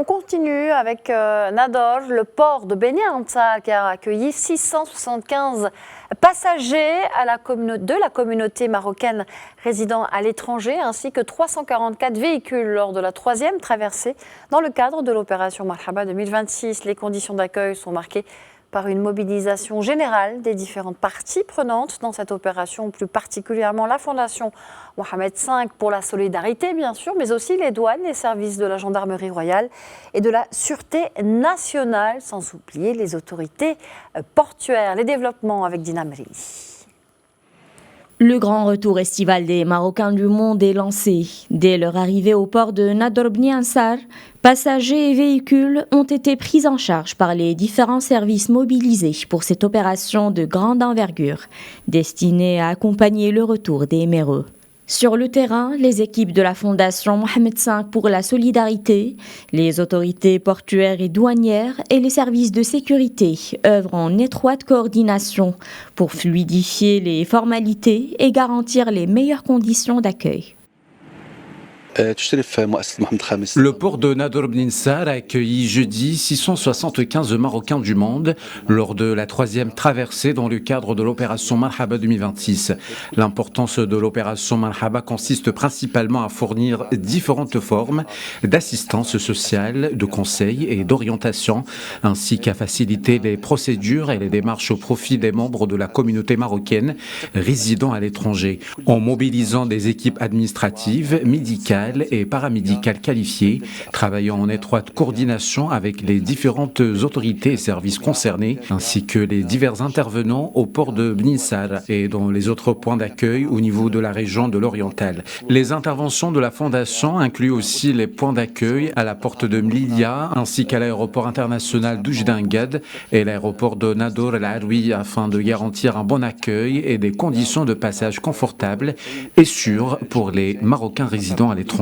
On continue avec Nador, le port de Beni Ansar qui a accueilli 675 passagers de la communauté marocaine résidant à l'étranger ainsi que 344 véhicules lors de la 3e traversée dans le cadre de l'opération Marhaba 2026. Les conditions d'accueil sont marquées par une mobilisation générale des différentes parties prenantes dans cette opération, plus particulièrement la Fondation Mohamed V pour la solidarité, bien sûr, mais aussi les douanes, les services de la gendarmerie royale et de la sûreté nationale, sans oublier les autorités portuaires. Les développements avec Dina Mrili. Le grand retour estival des Marocains du monde est lancé. Dès leur arrivée au port de Nador Beni Ansar, passagers et véhicules ont été pris en charge par les différents services mobilisés pour cette opération de grande envergure, destinée à accompagner le retour des Émireux. Sur le terrain, les équipes de la Fondation Mohamed V pour la solidarité, les autorités portuaires et douanières et les services de sécurité œuvrent en étroite coordination pour fluidifier les formalités et garantir les meilleures conditions d'accueil. Le port de Nador Beni Ansar a accueilli jeudi 675 Marocains du monde lors de la 3e traversée dans le cadre de l'opération Marhaba 2026. L'importance de l'opération Marhaba consiste principalement à fournir différentes formes d'assistance sociale, de conseil et d'orientation, ainsi qu'à faciliter les procédures et les démarches au profit des membres de la communauté marocaine résidant à l'étranger, en mobilisant des équipes administratives, médicales et paramédicales qualifiées, travaillant en étroite coordination avec les différentes autorités et services concernés, ainsi que les divers intervenants au port de Beni Ansar et dans les autres points d'accueil au niveau de la région de l'Oriental. Les interventions de la Fondation incluent aussi les points d'accueil à la porte de Mlilia, ainsi qu'à l'aéroport international d'Oujda Ngad et l'aéroport de Nador El Aroui, afin de garantir un bon accueil et des conditions de passage confortables et sûres pour les Marocains résidant à l'étranger.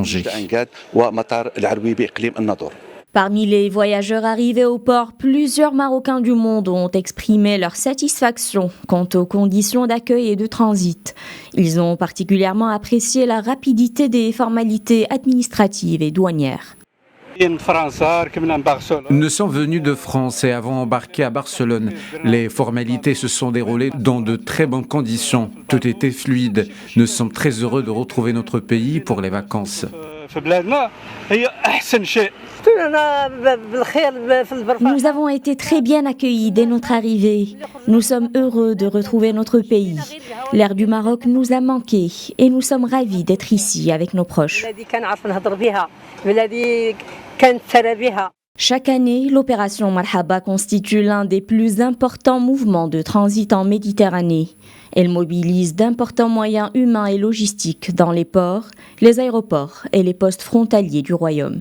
Parmi les voyageurs arrivés au port, plusieurs Marocains du monde ont exprimé leur satisfaction quant aux conditions d'accueil et de transit. Ils ont particulièrement apprécié la rapidité des formalités administratives et douanières. Nous sommes venus de France et avons embarqué à Barcelone. Les formalités se sont déroulées dans de très bonnes conditions. Tout était fluide. Nous sommes très heureux de retrouver notre pays pour les vacances. Nous avons été très bien accueillis dès notre arrivée. Nous sommes heureux de retrouver notre pays. L'air du Maroc nous a manqué et nous sommes ravis d'être ici avec nos proches. Chaque année, l'opération Marhaba constitue l'un des plus importants mouvements de transit en Méditerranée. Elle mobilise d'importants moyens humains et logistiques dans les ports, les aéroports et les postes frontaliers du royaume.